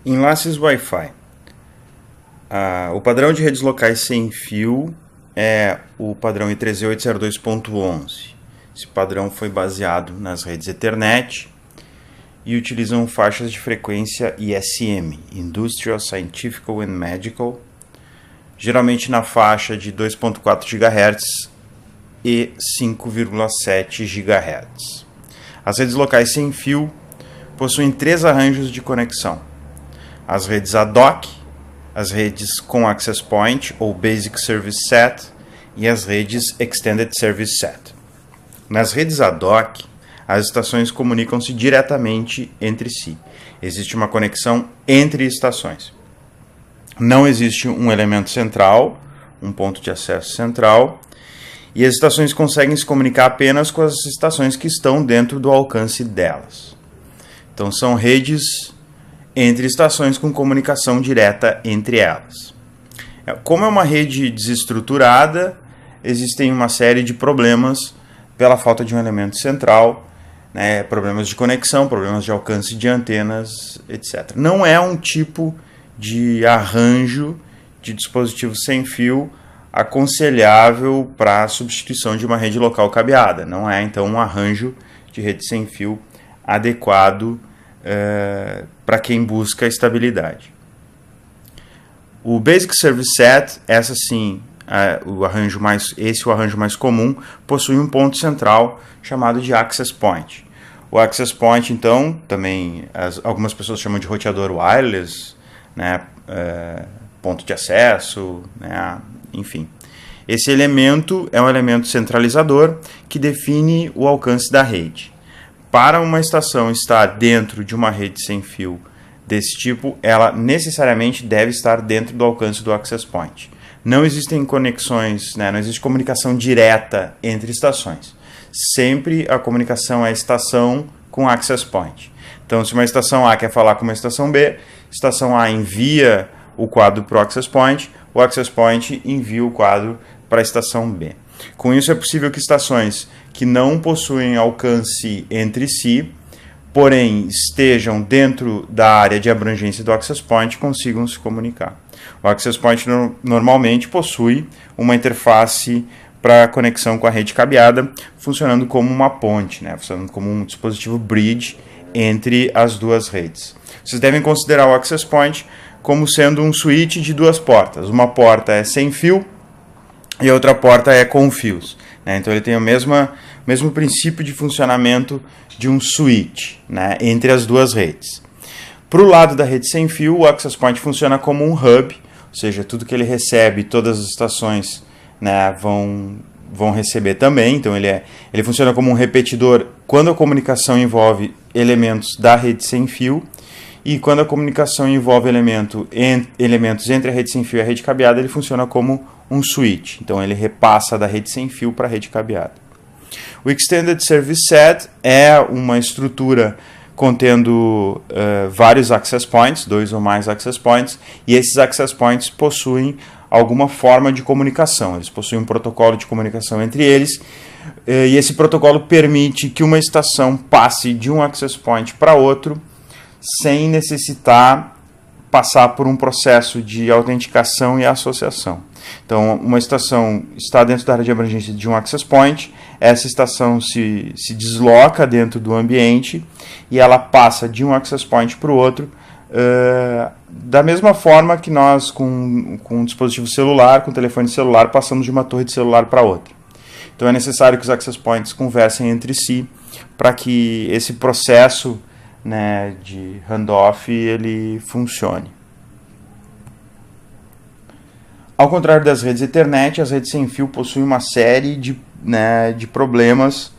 Enlaces Wi-Fi. O padrão de redes locais sem fio é o padrão I30802.11. Esse padrão foi baseado nas redes Ethernet e utilizam faixas de frequência ISM, Industrial, Scientific and Medical, geralmente na faixa de 2.4 GHz e 5,7 GHz. As redes locais sem fio possuem três arranjos de conexão: as redes ad hoc, as redes com Access Point ou Basic Service Set e as redes Extended Service Set. Nas redes ad hoc, as estações comunicam-se diretamente entre si. Existe uma conexão entre estações. Não existe um elemento central, um ponto de acesso central, e as estações conseguem se comunicar apenas com as estações que estão dentro do alcance delas. Então são redes entre estações com comunicação direta entre elas. Como é uma rede desestruturada, existem uma série de problemas pela falta de um elemento central, né, problemas de conexão, problemas de alcance de antenas, etc. Não é um tipo de arranjo de dispositivo sem fio aconselhável para a substituição de uma rede local cabeada. Não é, então, um arranjo de rede sem fio adequado para quem busca estabilidade. O Basic Service Set, essa sim, o arranjo mais comum, possui um ponto central chamado de Access Point. O Access Point, então, também algumas pessoas chamam de roteador wireless, né, ponto de acesso, né, enfim. Esse elemento é um elemento centralizador que define o alcance da rede. Para uma estação estar dentro de uma rede sem fio desse tipo, ela necessariamente deve estar dentro do alcance do Access Point. Não existem conexões, né, não existe comunicação direta entre estações. Sempre a comunicação é estação com Access Point. Então, se uma estação A quer falar com uma estação B, estação A envia o quadro para o Access Point envia o quadro para a estação B. Com isso, é possível que estações que não possuem alcance entre si, porém estejam dentro da área de abrangência do Access Point, consigam se comunicar. O Access Point normalmente possui uma interface para conexão com a rede cabeada, funcionando como uma ponte, né? Funcionando como um dispositivo bridge entre as duas redes. Vocês devem considerar o Access Point como sendo um switch de duas portas. Uma porta é sem fio e a outra porta é com fios, né? Então ele tem o mesmo princípio de funcionamento de um switch, né, entre as duas redes. Para o lado da rede sem fio, o Access Point funciona como um hub, ou seja, tudo que ele recebe, todas as estações, né, vão receber também. Então ele funciona como um repetidor quando a comunicação envolve elementos da rede sem fio, e quando a comunicação envolve elementos entre a rede sem fio e a rede cabeada, ele funciona como um switch. Então ele repassa da rede sem fio para a rede cabeada. O Extended Service Set é uma estrutura contendo vários access points, 2 ou mais access points, e esses access points possuem alguma forma de comunicação. Eles possuem um protocolo de comunicação entre eles, e esse protocolo permite que uma estação passe de um access point para outro sem necessitar passar por um processo de autenticação e associação. Então, uma estação está dentro da área de abrangência de um access point, essa estação se desloca dentro do ambiente e ela passa de um access point para o outro, da mesma forma que nós, com um dispositivo celular, com um telefone celular, passamos de uma torre de celular para outra. Então, é necessário que os access points conversem entre si para que esse processo, né, de handoff ele funcione. Ao contrário das redes Ethernet, as redes sem fio possuem uma série de problemas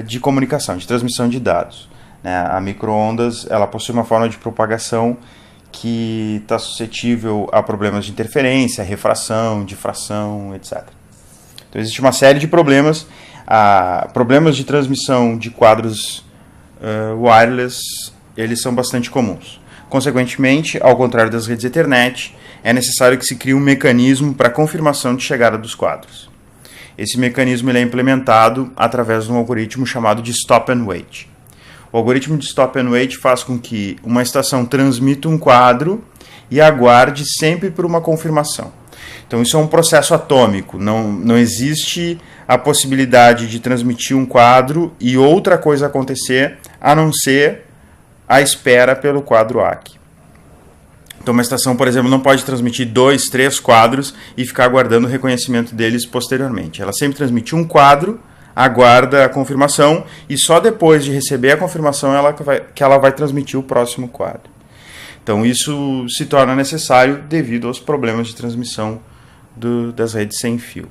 de comunicação, de transmissão de dados. A microondas ela possui uma forma de propagação que está suscetível a problemas de interferência, refração, difração, etc. Então existe uma série de problemas, problemas de transmissão de quadros wireless, eles são bastante comuns. Consequentemente, ao contrário das redes Ethernet, é necessário que se crie um mecanismo para confirmação de chegada dos quadros. Esse mecanismo ele é implementado através de um algoritmo chamado de Stop and Wait. O algoritmo de stop and wait faz com que uma estação transmita um quadro e aguarde sempre por uma confirmação. Então isso é um processo atômico, não existe a possibilidade de transmitir um quadro e outra coisa acontecer, a não ser a espera pelo quadro ACK. Então uma estação, por exemplo, não pode transmitir 2, 3 quadros e ficar aguardando o reconhecimento deles posteriormente. Ela sempre transmite um quadro, aguarda a confirmação e só depois de receber a confirmação que ela vai transmitir o próximo quadro. Então isso se torna necessário devido aos problemas de transmissão das redes sem fio.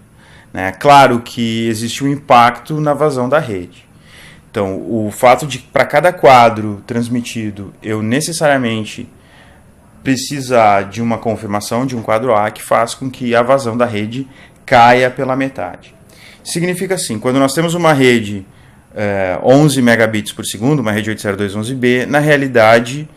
Né? Claro que existe um impacto na vazão da rede. Então o fato de para cada quadro transmitido eu necessariamente precisar de uma confirmação de um quadro ACK faz com que a vazão da rede caia pela metade. Significa assim, quando nós temos uma rede 11 megabits por segundo, uma rede 802.11b, na realidade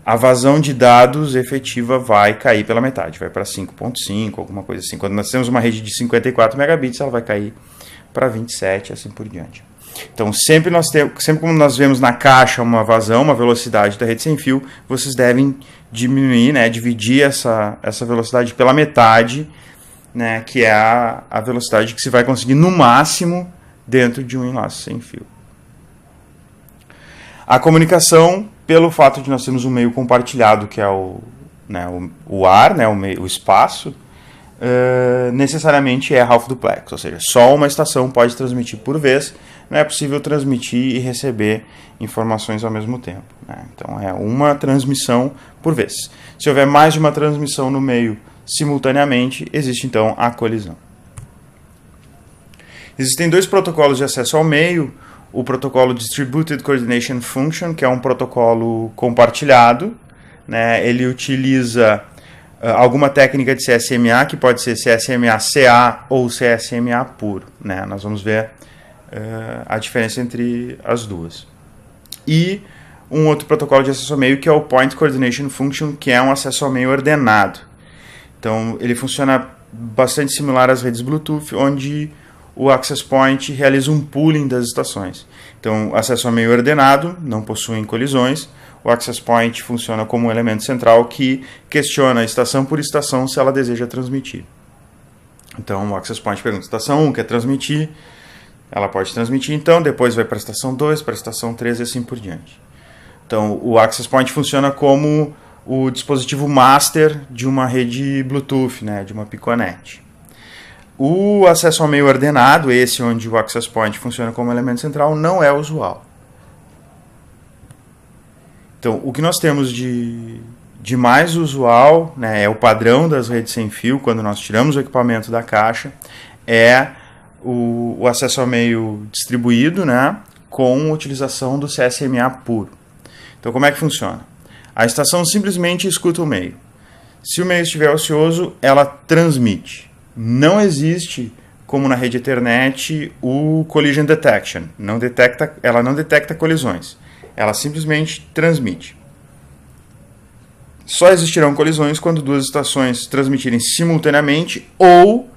a vazão de dados efetiva vai cair pela metade, vai para 5.5, alguma coisa assim. Quando nós temos uma rede de 54 megabits, ela vai cair para 27, assim por diante. Então, sempre como nós vemos na caixa uma vazão, uma velocidade da rede sem fio, vocês devem diminuir, né, dividir essa velocidade pela metade, né, que é a velocidade que se vai conseguir no máximo dentro de um enlace sem fio. A comunicação, pelo fato de nós termos um meio compartilhado, que é o ar, né, o espaço, necessariamente é half duplex, ou seja, só uma estação pode transmitir por vez, não é possível transmitir e receber informações ao mesmo tempo. Né? Então é uma transmissão por vez. Se houver mais de uma transmissão no meio simultaneamente, existe então a colisão. Existem 2 protocolos de acesso ao meio, o protocolo Distributed Coordination Function, que é um protocolo compartilhado, né? Ele utiliza alguma técnica de CSMA, que pode ser CSMA-CA ou CSMA puro. Né? Nós vamos ver a diferença entre as duas. E um outro protocolo de acesso ao meio, que é o Point Coordination Function, que é um acesso ao meio ordenado. Então, ele funciona bastante similar às redes Bluetooth, onde o access point realiza um pooling das estações. Então, acesso ao meio ordenado, não possuem colisões. O access point funciona como um elemento central que questiona estação por estação se ela deseja transmitir. Então, o access point pergunta, estação 1 quer transmitir, ela pode transmitir, então depois vai para a estação 2, para a estação 3 e assim por diante. Então, o access point funciona como o dispositivo master de uma rede Bluetooth, né, de uma Piconet. O acesso ao meio ordenado, esse onde o access point funciona como elemento central, não é usual. Então, o que nós temos de mais usual, né, é o padrão das redes sem fio, quando nós tiramos o equipamento da caixa, é o acesso ao meio distribuído, né, com utilização do CSMA puro. Então, como é que funciona? A estação simplesmente escuta o meio. Se o meio estiver ocioso, ela transmite. Não existe, como na rede Ethernet, o Collision Detection. Ela não detecta colisões. Ela simplesmente transmite. Só existirão colisões quando 2 estações transmitirem simultaneamente ou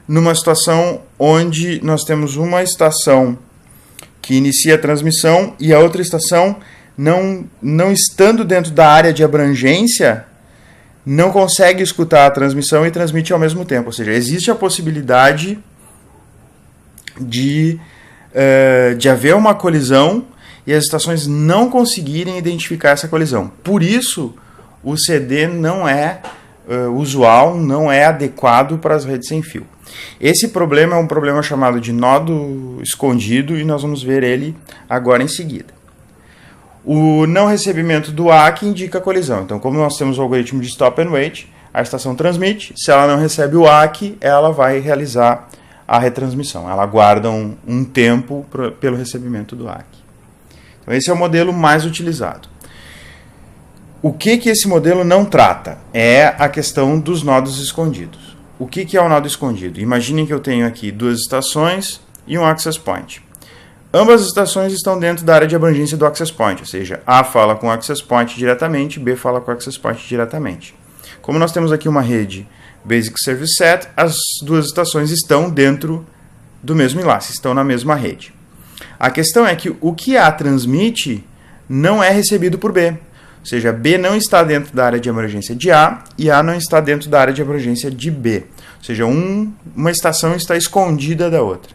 numa situação onde nós temos uma estação que inicia a transmissão e a outra estação, não estando dentro da área de abrangência, não consegue escutar a transmissão e transmite ao mesmo tempo. Ou seja, existe a possibilidade de haver uma colisão e as estações não conseguirem identificar essa colisão. Por isso, o CD não é usual, não é adequado para as redes sem fio. Esse problema é um problema chamado de nodo escondido e nós vamos ver ele agora em seguida. O não recebimento do ACK indica a colisão. Então, como nós temos o algoritmo de stop and wait, a estação transmite, se ela não recebe o ACK, ela vai realizar a retransmissão. Ela aguarda um tempo pelo recebimento do ACK. Então, esse é o modelo mais utilizado. O que esse modelo não trata? É a questão dos nodos escondidos. O que é o nodo escondido? Imaginem que eu tenho aqui 2 estações e um access point. Ambas as estações estão dentro da área de abrangência do access point, ou seja, A fala com o access point diretamente, B fala com o access point diretamente. Como nós temos aqui uma rede Basic Service Set, as 2 estações estão dentro do mesmo enlace, estão na mesma rede. A questão é que o que A transmite não é recebido por B. Ou seja, B não está dentro da área de abrangência de A e A não está dentro da área de abrangência de B. Ou seja, uma estação está escondida da outra.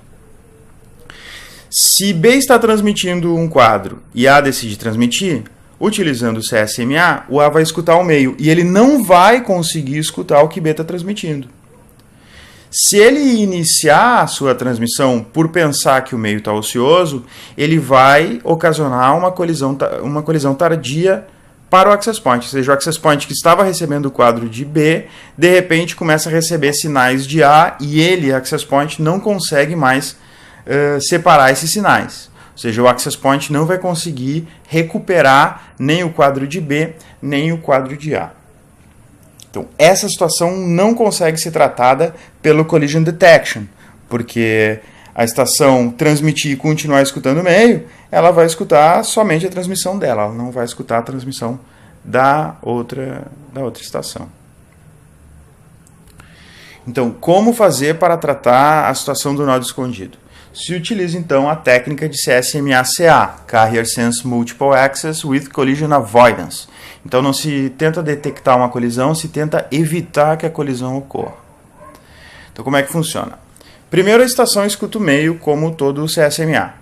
Se B está transmitindo um quadro e A decide transmitir, utilizando o CSMA, o A vai escutar o meio e ele não vai conseguir escutar o que B está transmitindo. Se ele iniciar a sua transmissão por pensar que o meio está ocioso, ele vai ocasionar uma colisão tardia para o access point. Ou seja, o access point que estava recebendo o quadro de B, de repente começa a receber sinais de A e ele, access point, não consegue mais separar esses sinais. Ou seja, o access point não vai conseguir recuperar nem o quadro de B, nem o quadro de A. Então, essa situação não consegue ser tratada pelo collision detection, porque a estação transmitir e continuar escutando o meio, ela vai escutar somente a transmissão dela, ela não vai escutar a transmissão da outra estação. Então, como fazer para tratar a situação do nó escondido? Se utiliza, então, a técnica de CSMA-CA, Carrier Sense Multiple Access with Collision Avoidance. Então, não se tenta detectar uma colisão, se tenta evitar que a colisão ocorra. Então, como é que funciona? Primeiro, a estação escuta o meio, como todo o CSMA.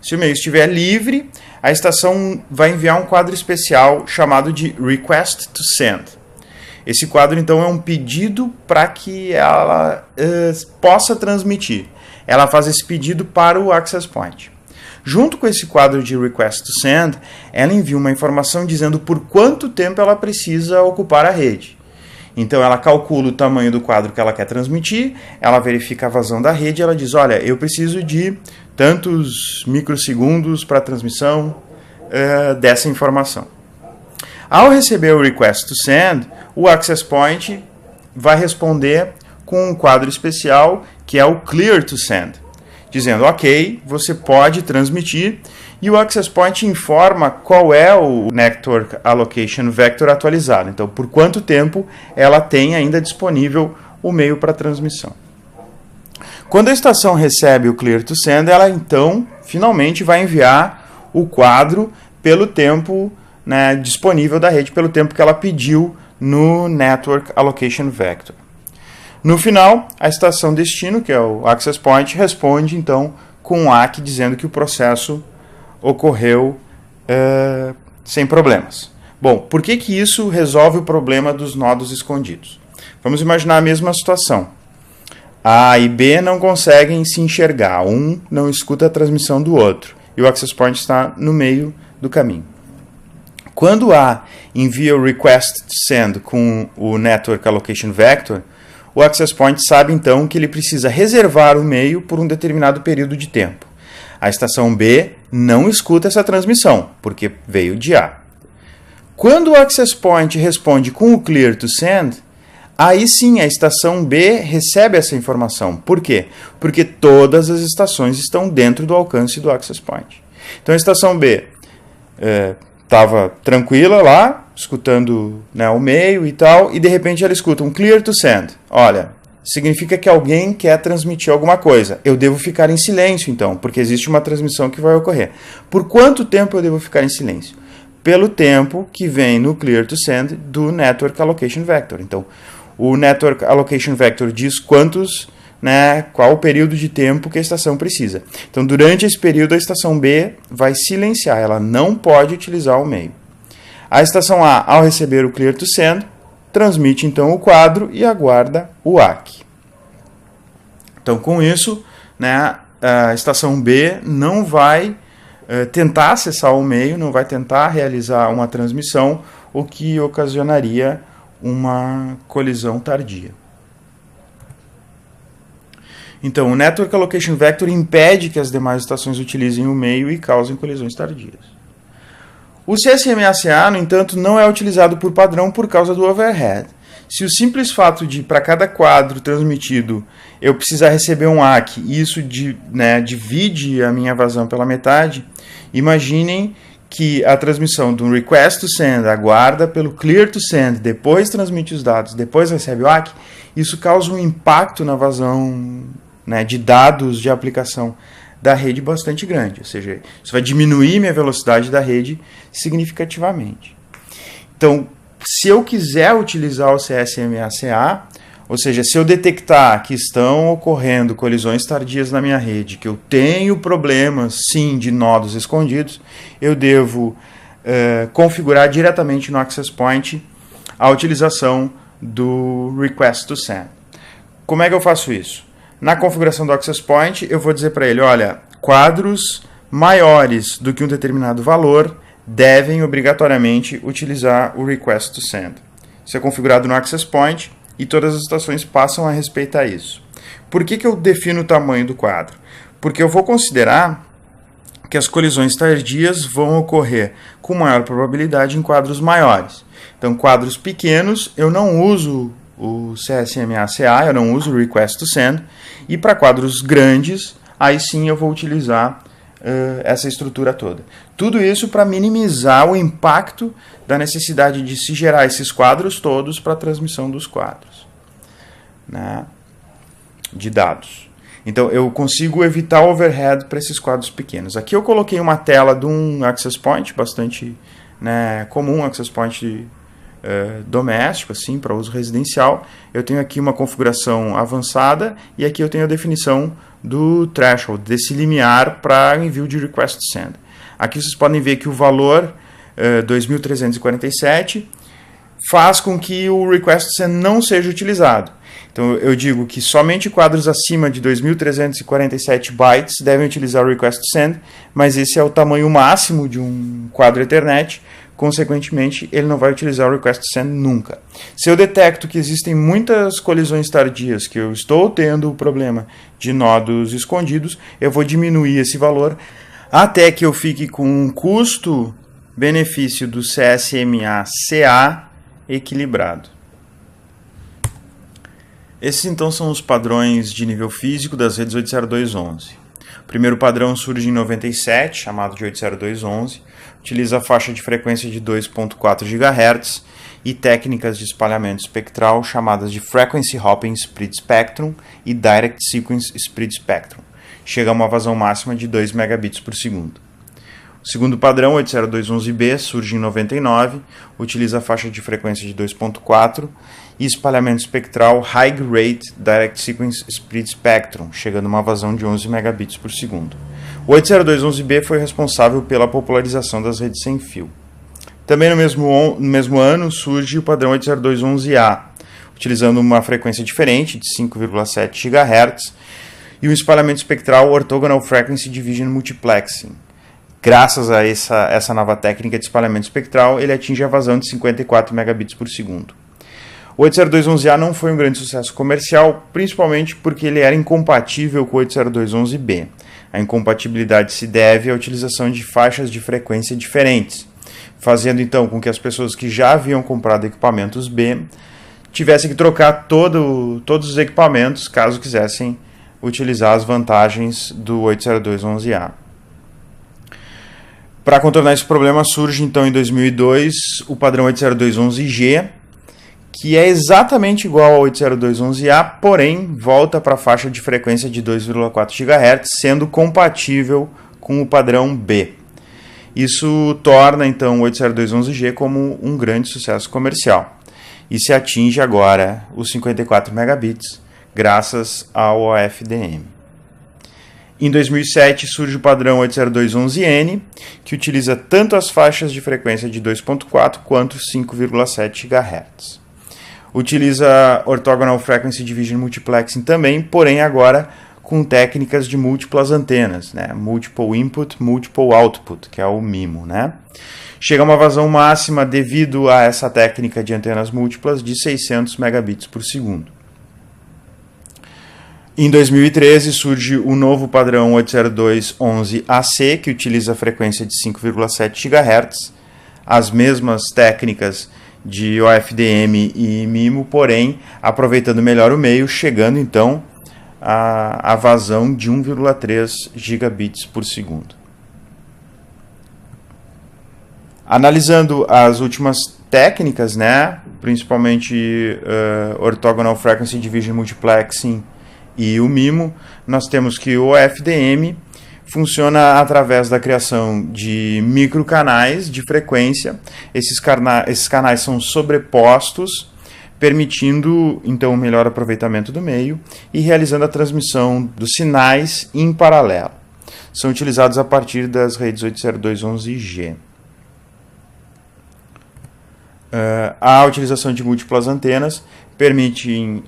Se o meio estiver livre, a estação vai enviar um quadro especial chamado de Request to Send. Esse quadro, então, é um pedido para que ela possa transmitir. Ela faz esse pedido para o access point. Junto com esse quadro de Request to Send, ela envia uma informação dizendo por quanto tempo ela precisa ocupar a rede. Então ela calcula o tamanho do quadro que ela quer transmitir, ela verifica a vazão da rede e ela diz, olha, eu preciso de tantos microsegundos para a transmissão dessa informação. Ao receber o Request to Send, o access point vai responder com um quadro especial que é o Clear to Send, dizendo, ok, você pode transmitir, e o access point informa qual é o Network Allocation Vector atualizado. Então, por quanto tempo ela tem ainda disponível o meio para transmissão. Quando a estação recebe o Clear to Send, ela então, finalmente, vai enviar o quadro pelo tempo disponível da rede, pelo tempo que ela pediu no Network Allocation Vector. No final, a estação destino, que é o access point, responde então com um ACK dizendo que o processo ocorreu sem problemas. Bom, por que isso resolve o problema dos nodos escondidos? Vamos imaginar a mesma situação. A e B não conseguem se enxergar, um não escuta a transmissão do outro, e o access point está no meio do caminho. Quando A envia o request to send com o Network Allocation Vector, o access point sabe então que ele precisa reservar o meio por um determinado período de tempo. A estação B não escuta essa transmissão, porque veio de A. Quando o access point responde com o clear to send, aí sim a estação B recebe essa informação. Por quê? Porque todas as estações estão dentro do alcance do access point. Então a estação B estava tranquila lá, escutando o meio e tal, e de repente ela escuta um clear to send. Olha, significa que alguém quer transmitir alguma coisa. Eu devo ficar em silêncio então, porque existe uma transmissão que vai ocorrer. Por quanto tempo eu devo ficar em silêncio? Pelo tempo que vem no clear to send do Network Allocation Vector. Então, o Network Allocation Vector diz qual o período de tempo que a estação precisa. Então, durante esse período, a estação B vai silenciar, ela não pode utilizar o meio. A estação A, ao receber o clear to send, transmite então o quadro e aguarda o ACK. Então, com isso, a estação B não vai tentar acessar o meio, não vai tentar realizar uma transmissão, o que ocasionaria uma colisão tardia. Então, o Network Allocation Vector impede que as demais estações utilizem o meio e causem colisões tardias. O CSMA-CA, no entanto, não é utilizado por padrão por causa do overhead. Se o simples fato de, para cada quadro transmitido, eu precisar receber um ACK e isso divide a minha vazão pela metade, imaginem que a transmissão do request to send aguarda pelo clear to send, depois transmite os dados, depois recebe o ACK, isso causa um impacto na vazão de dados de aplicação da rede bastante grande, ou seja, isso vai diminuir minha velocidade da rede significativamente. Então, se eu quiser utilizar o CSMA-CA, ou seja, se eu detectar que estão ocorrendo colisões tardias na minha rede, que eu tenho problemas, sim, de nodos escondidos, eu devo configurar diretamente no Access Point a utilização do Request to Send. Como é que eu faço isso? Na configuração do Access Point, eu vou dizer para ele, olha, quadros maiores do que um determinado valor devem obrigatoriamente utilizar o Request to Send. Isso é configurado no Access Point e todas as estações passam a respeitar isso. Por que eu defino o tamanho do quadro? Porque eu vou considerar que as colisões tardias vão ocorrer com maior probabilidade em quadros maiores. Então, quadros pequenos, eu não uso o CSMA-CA, eu não uso o Request to Send, e para quadros grandes, aí sim eu vou utilizar essa estrutura toda. Tudo isso para minimizar o impacto da necessidade de se gerar esses quadros todos para a transmissão dos quadros, né, de dados. Então, eu consigo evitar o overhead para esses quadros pequenos. Aqui eu coloquei uma tela de um Access Point, bastante, né, comum, Access Point doméstico, assim, para uso residencial. Eu tenho aqui uma configuração avançada e aqui eu tenho a definição do threshold, desse limiar para envio de Request to Send. Aqui vocês podem ver que o valor 2.347 faz com que o Request to Send não seja utilizado. Então eu digo que somente quadros acima de 2.347 bytes devem utilizar o Request to Send, mas esse é o tamanho máximo de um quadro Ethernet, consequentemente ele não vai utilizar o Request to Send nunca. Se eu detecto que existem muitas colisões tardias, que eu estou tendo o problema de nodos escondidos, eu vou diminuir esse valor até que eu fique com um custo-benefício do CSMA-CA equilibrado. Esses então são os padrões de nível físico das redes 802.11. O primeiro padrão surge em 97, chamado de 802.11, utiliza a faixa de frequência de 2.4 GHz e técnicas de espalhamento espectral chamadas de Frequency Hopping Spread Spectrum e Direct Sequence Spread Spectrum. Chega a uma vazão máxima de 2 megabits por segundo. O segundo padrão, 802.11b, surge em 99, utiliza a faixa de frequência de 2.4 e espalhamento espectral High Rate Direct Sequence Spread Spectrum, chegando a uma vazão de 11 megabits por segundo. O 802.11b foi responsável pela popularização das redes sem fio. Também no mesmo ano surge o padrão 802.11a, utilizando uma frequência diferente, de 5,7 GHz, e um espalhamento espectral Orthogonal Frequency Division Multiplexing. Graças a essa nova técnica de espalhamento espectral, ele atinge a vazão de 54 megabits por segundo. O 802.11a não foi um grande sucesso comercial, principalmente porque ele era incompatível com o 802.11b. A incompatibilidade se deve à utilização de faixas de frequência diferentes, fazendo então com que as pessoas que já haviam comprado equipamentos B tivessem que trocar todos os equipamentos caso quisessem utilizar as vantagens do 802.11a. Para contornar esse problema, surge então em 2002 o padrão 802.11g, que é exatamente igual ao 802.11a, porém volta para a faixa de frequência de 2,4 GHz, sendo compatível com o padrão B. Isso torna então o 802.11g como um grande sucesso comercial e se atinge agora os 54 megabits graças ao OFDM. Em 2007 surge o padrão 802.11n, que utiliza tanto as faixas de frequência de 2.4 quanto 5,7 GHz. Utiliza Orthogonal Frequency Division Multiplexing também, porém agora com técnicas de múltiplas antenas, né? Multiple Input, Multiple Output, que é o MIMO, né? Chega a uma vazão máxima devido a essa técnica de antenas múltiplas de 600 megabits por segundo. Em 2013 surge o novo padrão 802.11ac, que utiliza a frequência de 5,7 GHz, as mesmas técnicas de OFDM e MIMO, porém aproveitando melhor o meio, chegando então a vazão de 1,3 gigabits por segundo. Analisando as últimas técnicas, né, principalmente Orthogonal Frequency Division Multiplexing e o MIMO, nós temos que o OFDM funciona através da criação de microcanais de frequência. Esses canais são sobrepostos, permitindo então um melhor aproveitamento do meio e realizando a transmissão dos sinais em paralelo. São utilizados a partir das redes 802.11g. A utilização de múltiplas antenas permite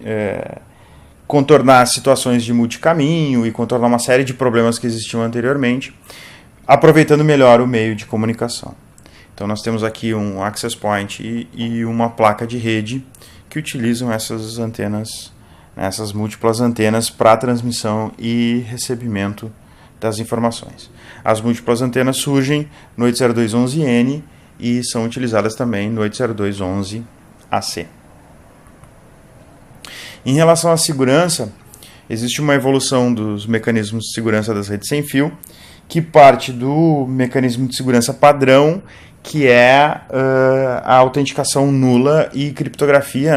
contornar situações de multicaminho e contornar uma série de problemas que existiam anteriormente, aproveitando melhor o meio de comunicação. Então nós temos aqui um access point e uma placa de rede que utilizam essas antenas, essas múltiplas antenas para transmissão e recebimento das informações. As múltiplas antenas surgem no 802.11n e são utilizadas também no 802.11ac. Em relação à segurança, existe uma evolução dos mecanismos de segurança das redes sem fio, que parte do mecanismo de segurança padrão, que é a autenticação nula e criptografia,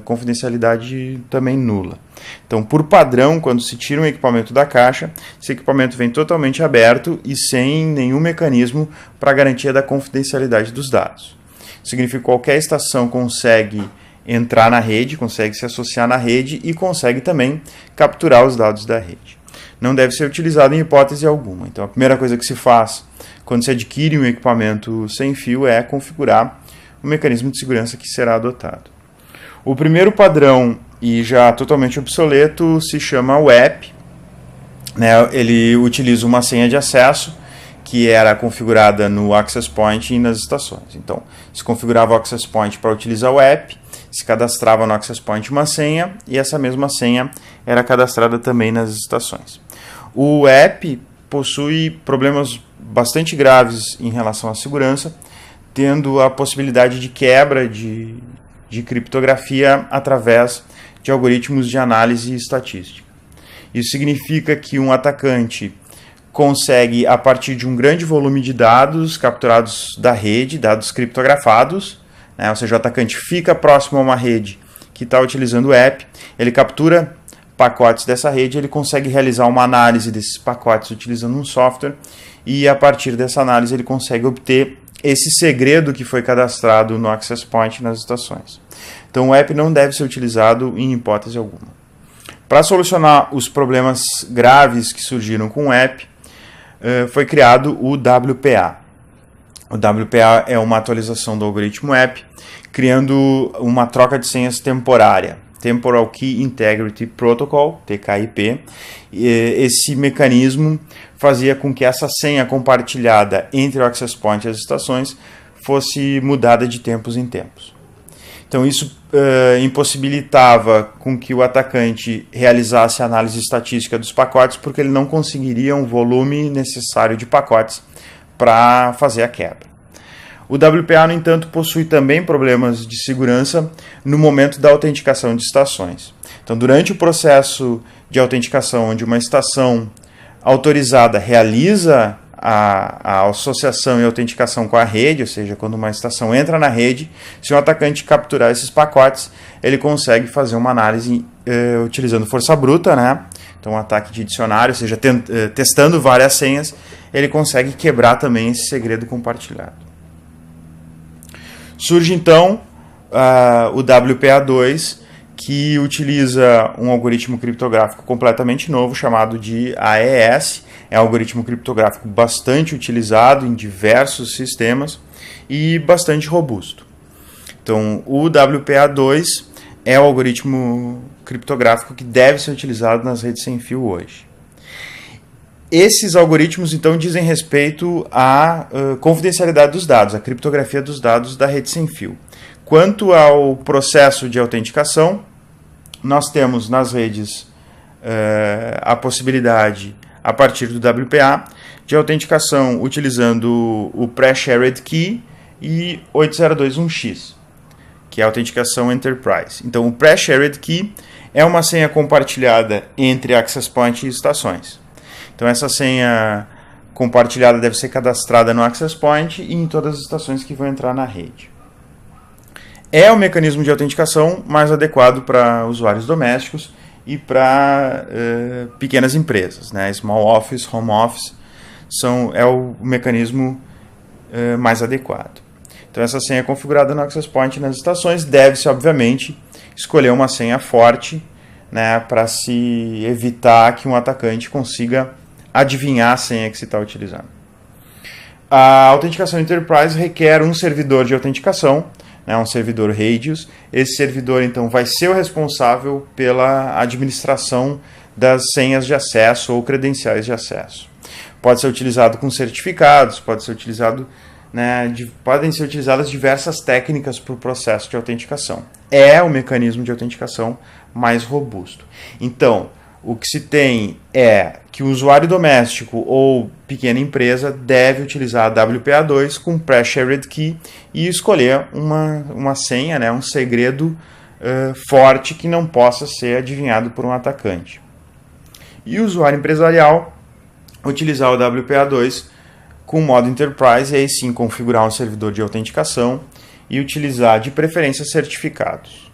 confidencialidade também nula. Então, por padrão, quando se tira um equipamento da caixa, esse equipamento vem totalmente aberto e sem nenhum mecanismo para garantia da confidencialidade dos dados. Significa que qualquer estação consegue entrar na rede, consegue se associar na rede e consegue também capturar os dados da rede. Não deve ser utilizado em hipótese alguma. Então, a primeira coisa que se faz quando se adquire um equipamento sem fio é configurar o mecanismo de segurança que será adotado. O primeiro padrão, e já totalmente obsoleto, se chama WEP. Ele utiliza uma senha de acesso que era configurada no access point e nas estações. Então, se configurava o access point para utilizar o WEP, se cadastrava no access point uma senha e essa mesma senha era cadastrada também nas estações. O WEP possui problemas bastante graves em relação à segurança, tendo a possibilidade de quebra de criptografia através de algoritmos de análise estatística. Isso significa que um atacante consegue, a partir de um grande volume de dados capturados da rede, dados criptografados, ou seja, o atacante fica próximo a uma rede que está utilizando o app, ele captura pacotes dessa rede, ele consegue realizar uma análise desses pacotes utilizando um software e a partir dessa análise ele consegue obter esse segredo que foi cadastrado no access point nas estações. Então o app não deve ser utilizado em hipótese alguma. Para solucionar os problemas graves que surgiram com o app, foi criado o WPA. O WPA é uma atualização do algoritmo app, criando uma troca de senhas temporária, Temporal Key Integrity Protocol, TKIP. Esse mecanismo fazia com que essa senha compartilhada entre o access point e as estações fosse mudada de tempos em tempos. Então isso impossibilitava com que o atacante realizasse a análise estatística dos pacotes, porque ele não conseguiria um volume necessário de pacotes para fazer a quebra. O WPA, no entanto, possui também problemas de segurança no momento da autenticação de estações. Então, durante o processo de autenticação, onde uma estação autorizada realiza a associação e autenticação com a rede, ou seja, quando uma estação entra na rede, se um atacante capturar esses pacotes, ele consegue fazer uma análise utilizando força bruta, Então, um ataque de dicionário, ou seja, testando várias senhas, ele consegue quebrar também esse segredo compartilhado. Surge então o WPA2, que utiliza um algoritmo criptográfico completamente novo chamado de AES. É um algoritmo criptográfico bastante utilizado em diversos sistemas e bastante robusto. Então, o WPA2 é o algoritmo criptográfico que deve ser utilizado nas redes sem fio hoje. Esses algoritmos, então, dizem respeito à confidencialidade dos dados, à criptografia dos dados da rede sem fio. Quanto ao processo de autenticação, nós temos nas redes a possibilidade, a partir do WPA, de autenticação utilizando o Pre-Shared Key e 802.1x, que é a autenticação Enterprise. Então, o Pre-Shared Key é uma senha compartilhada entre access point e estações. Então, essa senha compartilhada deve ser cadastrada no access point e em todas as estações que vão entrar na rede. É o mecanismo de autenticação mais adequado para usuários domésticos e para pequenas empresas, né? Small office, home office é o mecanismo mais adequado. Então essa senha configurada no Access Point nas estações deve-se, obviamente, escolher uma senha forte, né, para se evitar que um atacante consiga adivinhar a senha que se está utilizando. A autenticação Enterprise requer um servidor de autenticação, né, um servidor Radius. Esse servidor, então, vai ser o responsável pela administração das senhas de acesso ou credenciais de acesso. Pode ser utilizado com certificados, pode ser utilizado, né, podem ser utilizadas diversas técnicas para o processo de autenticação. É o mecanismo de autenticação mais robusto. Então, o que se tem é que o usuário doméstico ou pequena empresa deve utilizar a WPA2 com Pre-Shared Key e escolher uma senha, né, um segredo forte que não possa ser adivinhado por um atacante. E o usuário empresarial utilizar o WPA2 com o modo Enterprise e aí sim configurar um servidor de autenticação e utilizar de preferência certificados.